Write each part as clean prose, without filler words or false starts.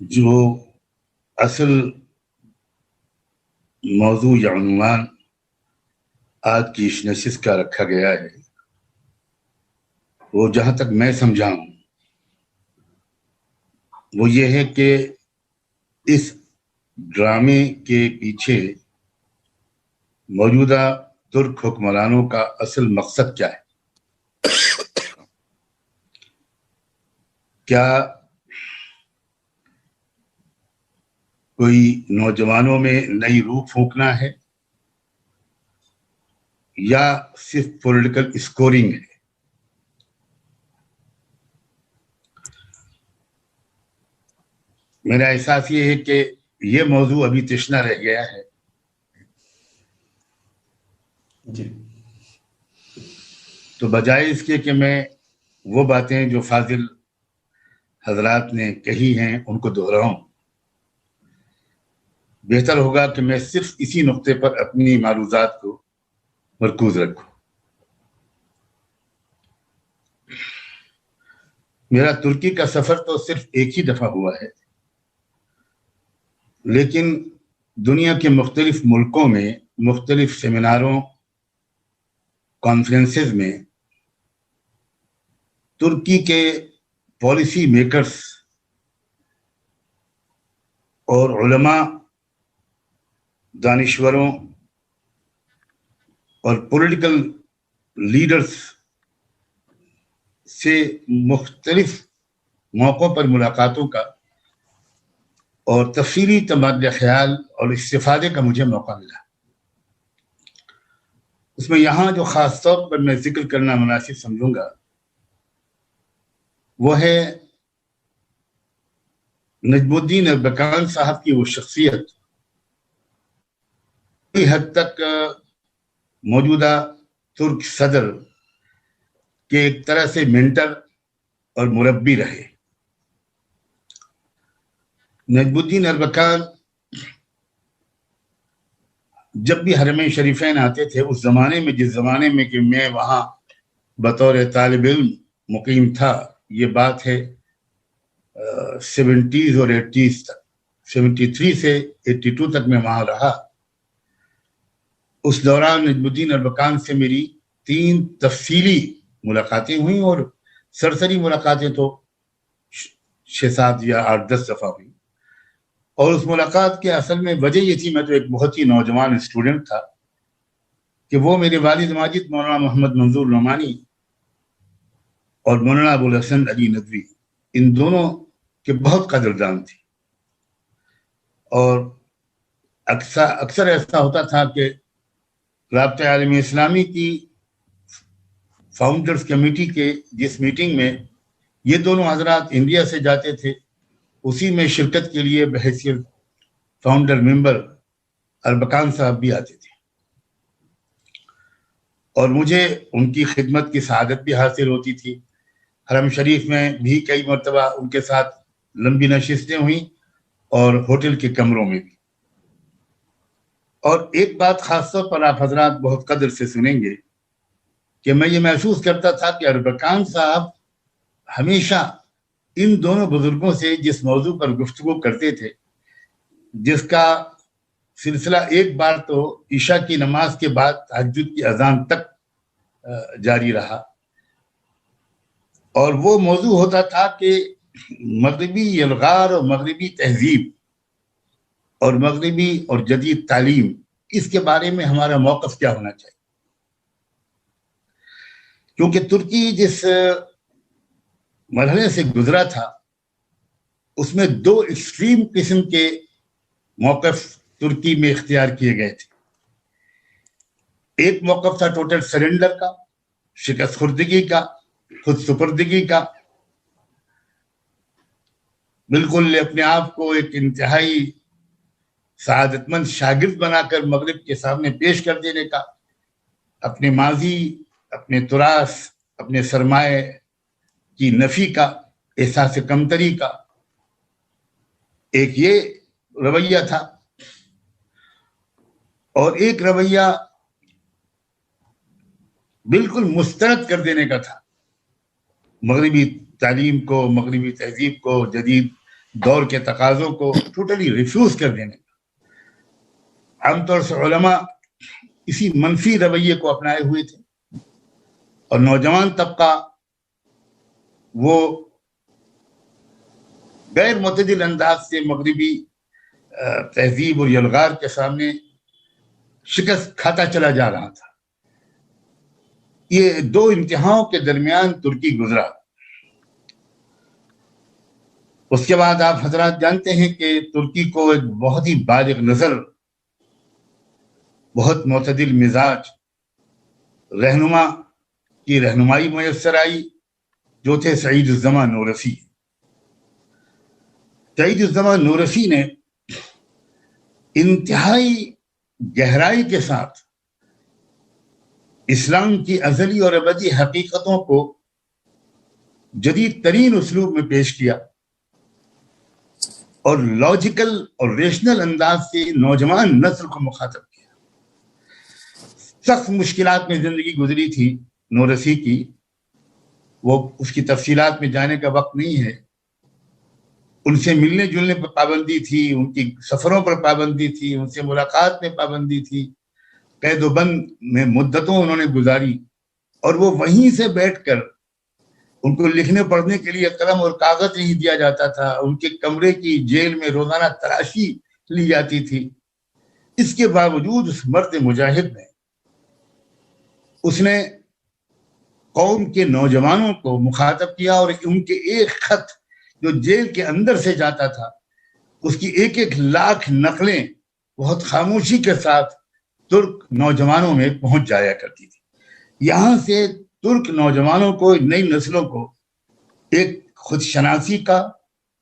جو اصل موضوع یا عنوان آج کی اس نشست کا رکھا گیا ہے، وہ جہاں تک میں سمجھا ہوں وہ یہ ہے کہ اس ڈرامے کے پیچھے موجودہ ترک حکمرانوں کا اصل مقصد کیا ہے۔ کیا کوئی نوجوانوں میں نئی روح پھونکنا ہے یا صرف پولیٹیکل اسکورنگ ہے؟ میرا احساس یہ ہے کہ یہ موضوع ابھی تشنہ رہ گیا ہے۔ جی، تو بجائے اس کے کہ میں وہ باتیں جو فاضل حضرات نے کہی ہیں ان کو دہراؤں، بہتر ہوگا کہ میں صرف اسی نقطے پر اپنی معروضات کو مرکوز رکھوں۔ میرا ترکی کا سفر تو صرف ایک ہی دفعہ ہوا ہے، لیکن دنیا کے مختلف ملکوں میں مختلف سیمیناروں، کانفرنسز میں ترکی کے پالیسی میکرز اور علماء، دانشوروں اور پولیٹیکل لیڈرز سے مختلف موقعوں پر ملاقاتوں کا اور تفصیلی تبادلہ خیال اور استفادے کا مجھے موقع ملا۔ اس میں یہاں جو خاص طور پر میں ذکر کرنا مناسب سمجھوں گا وہ ہے نجم الدین اربکان صاحب کی وہ شخصیت، کئی حد تک موجودہ ترک صدر کے ایک طرح سے مینٹر اور مربی رہے۔ نجم الدین اربکان جب بھی حرمین شریفین آتے تھے اس زمانے میں، جس زمانے میں کہ میں وہاں بطور طالب علم مقیم تھا، یہ بات ہے 70s اور 80s تک، 73 سے 82 تک میں وہاں رہا۔ اس دوران نجم الدین اربکان سے میری 3 تفصیلی ملاقاتیں ہوئیں اور سرسری ملاقاتیں تو 6-7 یا 8-10 دفعہ ہوئی۔ اور اس ملاقات کے اصل میں وجہ یہ تھی، میں تو ایک بہت ہی نوجوان اسٹوڈنٹ تھا، کہ وہ میرے والد ماجد مولانا محمد منظور نعمانی اور مولانا ابوالحسن علی ندوی، ان دونوں کے بہت قدردان تھے۔ اور اکثر ایسا ہوتا تھا کہ رابطہ عالم اسلامی کی فاؤنڈرز کمیٹی کے جس میٹنگ میں یہ دونوں حضرات انڈیا سے جاتے تھے، اسی میں شرکت کے لیے بحیثیت فاؤنڈر ممبر اربکان صاحب بھی آتے تھے، اور مجھے ان کی خدمت کی سعادت بھی حاصل ہوتی تھی۔ حرم شریف میں بھی کئی مرتبہ ان کے ساتھ لمبی نشستیں ہوئیں اور ہوٹل کے کمروں میں بھی۔ اور ایک بات خاص طور پر آپ حضرات بہت قدر سے سنیں گے کہ میں یہ محسوس کرتا تھا کہ اربکان صاحب ہمیشہ ان دونوں بزرگوں سے جس موضوع پر گفتگو کرتے تھے، جس کا سلسلہ ایک بار تو عشاء کی نماز کے بعد تہجد کی اذان تک جاری رہا، اور وہ موضوع ہوتا تھا کہ مغربی الغار اور مغربی تہذیب اور مغربی اور جدید تعلیم، اس کے بارے میں ہمارا موقف کیا ہونا چاہیے۔ کیونکہ ترکی جس مرحلے سے گزرا تھا اس میں 2 ایکسٹریم قسم کے موقف ترکی میں اختیار کیے گئے تھے۔ ایک موقف تھا ٹوٹل سرنڈر کا، شکست خوردگی کا، خود سپردگی کا، بالکل اپنے آپ کو ایک انتہائی سعادت مند شاگرد بنا کر مغرب کے سامنے پیش کر دینے کا، اپنے ماضی، اپنے تراث، اپنے سرمایہ کی نفی کا، احساس کمتری کا، ایک یہ رویہ تھا۔ اور ایک رویہ بالکل مسترد کر دینے کا تھا مغربی تعلیم کو، مغربی تہذیب کو، جدید دور کے تقاضوں کو ٹوٹلی ریفیوز کر دینے کا۔ عام طور سے علماء اسی منفی رویے کو اپنائے ہوئے تھے، اور نوجوان طبقہ وہ غیر معتدل انداز سے مغربی تہذیب اور یلغار کے سامنے شکست کھاتا چلا جا رہا تھا۔ یہ دو انتہاؤں کے درمیان ترکی گزرا۔ اس کے بعد آپ حضرات جانتے ہیں کہ ترکی کو ایک بہت ہی بالغ نظر، بہت معتدل مزاج رہنما کی رہنمائی میسر آئی، جو تھے سعید الزماں نورسی۔ سعید الزماں نورسی نے انتہائی گہرائی کے ساتھ اسلام کی ازلی اور ابدی حقیقتوں کو جدید ترین اسلوب میں پیش کیا، اور لاجیکل اور ریشنل انداز سے نوجوان نسل کو مخاطب کیا۔ سخت مشکلات میں زندگی گزری تھی نورسی کی، وہ اس کی تفصیلات میں جانے کا وقت نہیں ہے۔ ان سے ملنے جلنے پر پابندی تھی، ان کی سفروں پر پابندی تھی، ان سے ملاقات میں پابندی تھی، قید و بند میں مدتوں انہوں نے گزاری، اور وہ وہیں سے بیٹھ کر، ان کو لکھنے پڑھنے کے لیے قلم اور کاغذ نہیں دیا جاتا تھا، ان کے کمرے کی جیل میں روزانہ تلاشی لی جاتی تھی۔ اس کے باوجود اس مرد مجاہد نے، اس نے قوم کے نوجوانوں کو مخاطب کیا، اور ان کے ایک خط جو جیل کے اندر سے جاتا تھا، اس کی 1 لاکھ نقلیں بہت خاموشی کے ساتھ ترک نوجوانوں میں پہنچ جایا کرتی تھی۔ یہاں سے ترک نوجوانوں کو، نئی نسلوں کو ایک خود شناسی کا،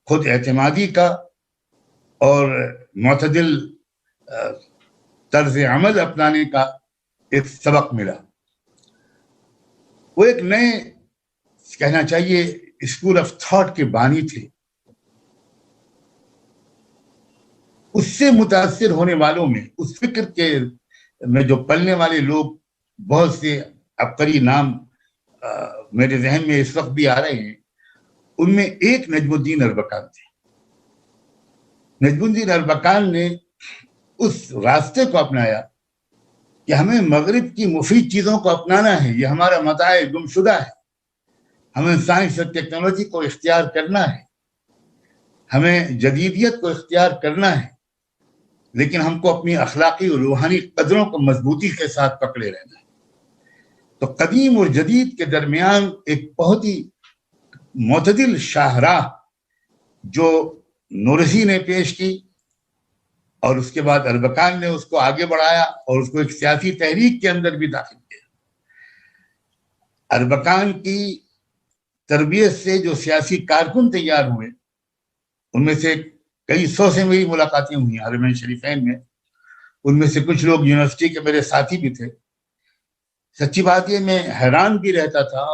خود اعتمادی کا اور معتدل طرز عمل اپنانے کا ایک سبق ملا۔ وہ ایک نئے، کہنا چاہیے، اسکول آف تھاٹ کے بانی تھے۔ اس سے متاثر ہونے والوں میں، اس فکر کے میں جو پلنے والے لوگ، بہت سے عبقری نام میرے ذہن میں اس وقت بھی آ رہے ہیں۔ ان میں ایک نجم الدین اربکان تھے۔ نجم الدین اربکان نے اس راستے کو اپنایا کہ ہمیں مغرب کی مفید چیزوں کو اپنانا ہے، یہ ہمارا متاع گم شدہ ہے، ہمیں سائنس اور ٹیکنالوجی کو اختیار کرنا ہے، ہمیں جدیدیت کو اختیار کرنا ہے، لیکن ہم کو اپنی اخلاقی اور روحانی قدروں کو مضبوطی کے ساتھ پکڑے رہنا ہے۔ تو قدیم اور جدید کے درمیان ایک بہت ہی معتدل شاہراہ جو نورسی نے پیش کی، اور اس کے بعد اربکان نے اس کو آگے بڑھایا اور اس کو ایک سیاسی تحریک کے اندر بھی داخل کیا۔ اربکان کی تربیت سے جو سیاسی کارکن تیار ہوئے، ان میں سے کئی 100 سے میری ملاقاتیں ہوئی حرمین شریفین میں۔ ان میں سے کچھ لوگ یونیورسٹی کے میرے ساتھی بھی تھے۔ سچی بات یہ، میں حیران بھی رہتا تھا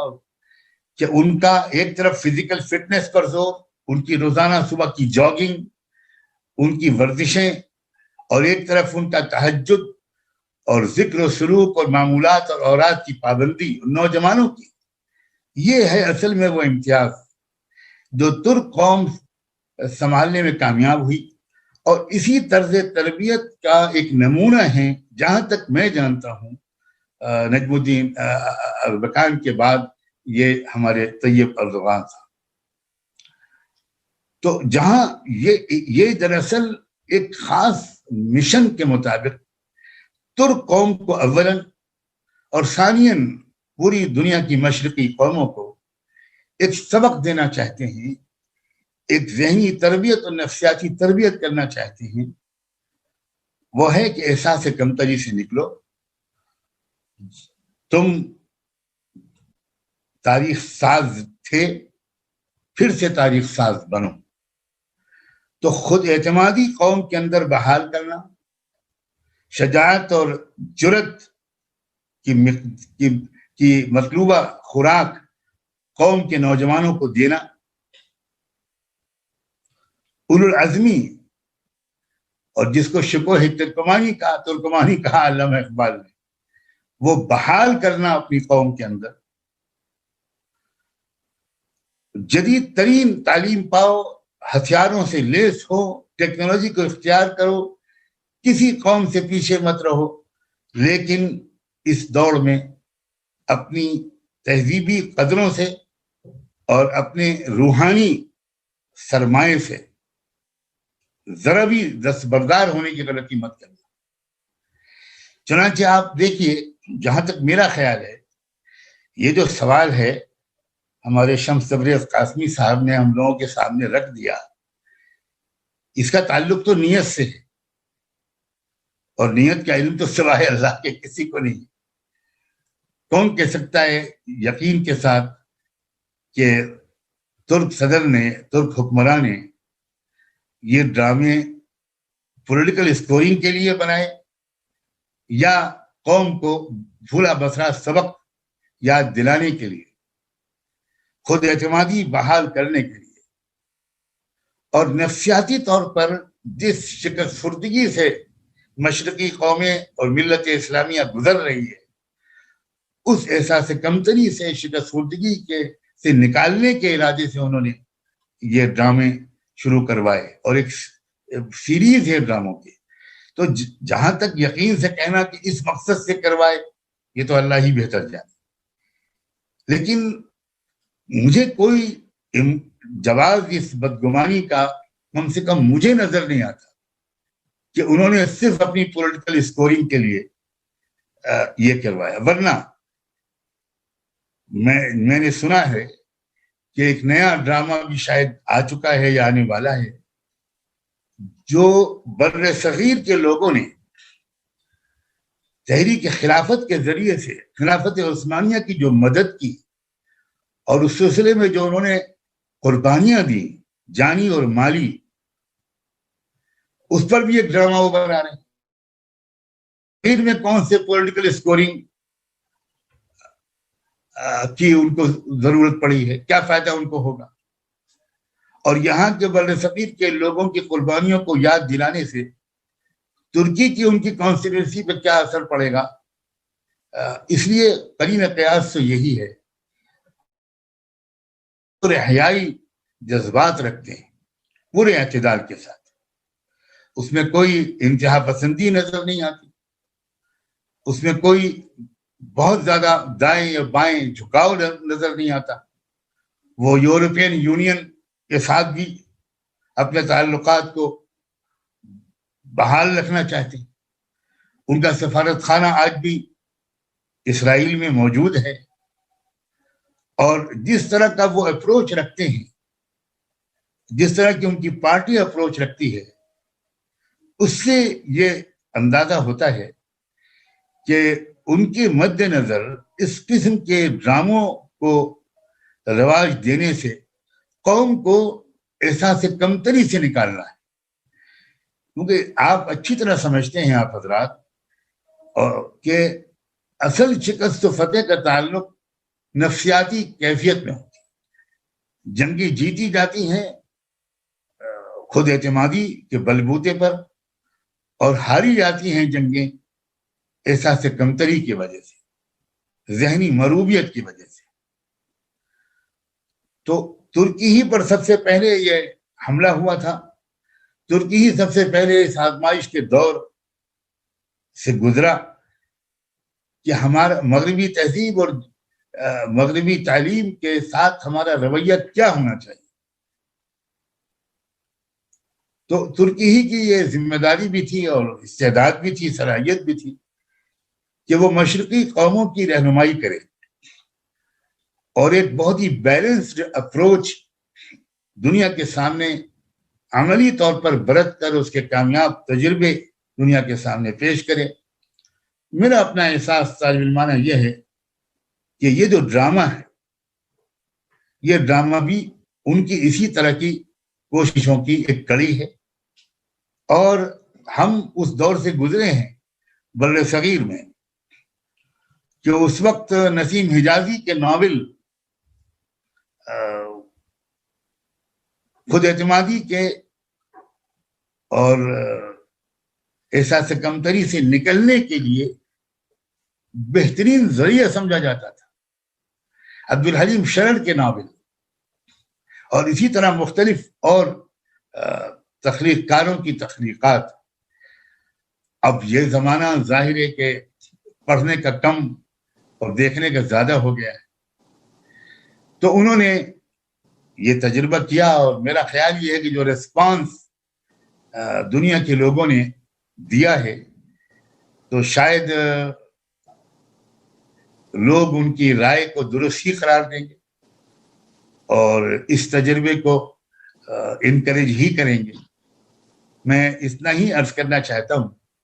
کہ ان کا ایک طرف فزیکل فٹنس پر زور، ان کی روزانہ صبح کی جاگنگ، ان کی ورزشیں، اور ایک طرف ان کا تہجد اور ذکر و سلوک اور معمولات اور اوراد کی پابندی نوجوانوں کی۔ یہ ہے اصل میں وہ امتیاز جو ترک قوم سنبھالنے میں کامیاب ہوئی، اور اسی طرز تربیت کا ایک نمونہ ہے، جہاں تک میں جانتا ہوں، نجم الدین اربکان کے بعد یہ ہمارے طیب اردوغان تھا۔ تو جہاں یہ دراصل ایک خاص مشن کے مطابق ترک قوم کو اولاً اور ثانیاً پوری دنیا کی مشرقی قوموں کو ایک سبق دینا چاہتے ہیں، ایک ذہنی تربیت اور نفسیاتی تربیت کرنا چاہتے ہیں، وہ ہے کہ احساس کمتری سے نکلو، تم تاریخ ساز تھے، پھر سے تاریخ ساز بنو۔ تو خود اعتمادی قوم کے اندر بحال کرنا، شجاعت اور جرت کی مطلوبہ خوراک قوم کے نوجوانوں کو دینا، اولو العزمی، اور جس کو شکوہ ترکمانی کہا علامہ اقبال نے، وہ بحال کرنا اپنی قوم کے اندر، جدید ترین تعلیم پاؤ، ہتھیاروں سے لیس ہو، ٹیکنالوجی کو اختیار کرو، کسی قوم سے پیچھے مت رہو، لیکن اس دوڑ میں اپنی تہذیبی قدروں سے اور اپنے روحانی سرمایے سے ذرا بھی دستبردار ہونے کی غلطی مت کرنا۔ چنانچہ آپ دیکھیے، جہاں تک میرا خیال ہے، یہ جو سوال ہے ہمارے شمس تبریز قاسمی صاحب نے ہم لوگوں کے سامنے رکھ دیا، اس کا تعلق تو نیت سے ہے، اور نیت کا علم تو سوائے اللہ کے کسی کو نہیں۔ کون کہہ سکتا ہے یقین کے ساتھ کہ ترک صدر نے، ترک حکمراں نے یہ ڈرامے پولیٹیکل اسکورنگ کے لیے بنائے یا قوم کو بھولا بسرا سبق یاد دلانے کے لیے، خود اعتمادی بحال کرنے کے لیے، اور نفسیاتی طور پر جس شکست خوردگی سے مشرقی قومیں اور ملت اسلامیہ گزر رہی ہے، اس احساس کمتری سے، شکست خوردگی سے نکالنے کے ارادے سے انہوں نے یہ ڈرامے شروع کروائے، اور ایک سیریز ہے ڈراموں کی۔ تو جہاں تک یقین سے کہنا کہ اس مقصد سے کروائے، یہ تو اللہ ہی بہتر جانے، لیکن مجھے کوئی جواز اس بدگمانی کا کم سے کم مجھے نظر نہیں آتا کہ انہوں نے صرف اپنی پولیٹیکل اسکورنگ کے لیے یہ کروایا۔ ورنہ میں نے سنا ہے کہ ایک نیا ڈرامہ بھی شاید آ چکا ہے یا آنے والا ہے، جو بر صغیر کے لوگوں نے تحریک خلافت کے ذریعے سے خلافت عثمانیہ کی جو مدد کی، اور اس سلسلے میں جو انہوں نے قربانیاں دی جانی اور مالی، اس پر بھی ایک ڈرامہ وہ بنا رہے ہیں۔ پھر میں کون سے پولیٹیکل اسکورنگ کی ان کو ضرورت پڑی ہے، کیا فائدہ ان کو ہوگا، اور یہاں کے بر صغیر کے لوگوں کی قربانیوں کو یاد دلانے سے ترکی کی ان کی کانسٹیٹوئنسی پہ کیا اثر پڑے گا۔ اس لیے قرین قیاس تو یہی ہے، پورے حیائی جذبات رکھتے ہیں پورے اعتدال کے ساتھ، اس میں کوئی انتہا پسندی نظر نہیں آتی، اس میں کوئی بہت زیادہ دائیں یا بائیں جھکاؤ نظر نہیں آتا۔ وہ یورپین یونین کے ساتھ بھی اپنے تعلقات کو بحال رکھنا چاہتے ہیں، ان کا سفارت خانہ آج بھی اسرائیل میں موجود ہے، اور جس طرح کا وہ اپروچ رکھتے ہیں، جس طرح کی ان کی پارٹی اپروچ رکھتی ہے، اس سے یہ اندازہ ہوتا ہے کہ ان کے مد نظر اس قسم کے ڈراموں کو رواج دینے سے قوم کو احساس کمتری سے نکالنا ہے۔ کیونکہ آپ اچھی طرح سمجھتے ہیں آپ حضرات، اور کہ اصل شکست و فتح کا تعلق نفسیاتی کیفیت میں ہوتی ہے۔ جنگیں جیتی جاتی ہیں خود اعتمادی کے بلبوتے پر، اور ہاری جاتی ہیں جنگیں احساس کمتری کی وجہ سے، ذہنی مروبیت کی وجہ سے۔ تو ترکی ہی پر سب سے پہلے یہ حملہ ہوا تھا، ترکی ہی سب سے پہلے اس آزمائش کے دور سے گزرا کہ ہمارا مغربی تہذیب اور مغربی تعلیم کے ساتھ ہمارا رویہ کیا ہونا چاہیے۔ تو ترکی ہی کی یہ ذمہ داری بھی تھی اور استعداد بھی تھی، صلاحیت بھی تھی کہ وہ مشرقی قوموں کی رہنمائی کرے اور ایک بہت ہی بیلنسڈ اپروچ دنیا کے سامنے عملی طور پر برت کر اس کے کامیاب تجربے دنیا کے سامنے پیش کرے۔ میرا اپنا احساس طالب علمانہ یہ ہے کہ یہ جو ڈرامہ ہے، یہ ڈرامہ بھی ان کی اسی طرح کی کوششوں کی ایک کڑی ہے، اور ہم اس دور سے گزرے ہیں بر صغیر میں کہ اس وقت نسیم حجازی کے ناول خود اعتمادی کے اور احساس کمتری سے نکلنے کے لیے بہترین ذریعہ سمجھا جاتا تھا۔ عبدالحلیم شرر کے ناول اور اسی طرح مختلف اور تخلیق کاروں کی تخلیقات. اب یہ زمانہ ظاہر ہے کہ پڑھنے کا کم اور دیکھنے کا زیادہ ہو گیا ہے، تو انہوں نے یہ تجربہ کیا، اور میرا خیال یہ ہے کہ جو ریسپانس دنیا کے لوگوں نے دیا ہے تو شاید لوگ ان کی رائے کو درست ہی قرار دیں گے اور اس تجربے کو انکریج ہی کریں گے. میں اتنا ہی عرض کرنا چاہتا ہوں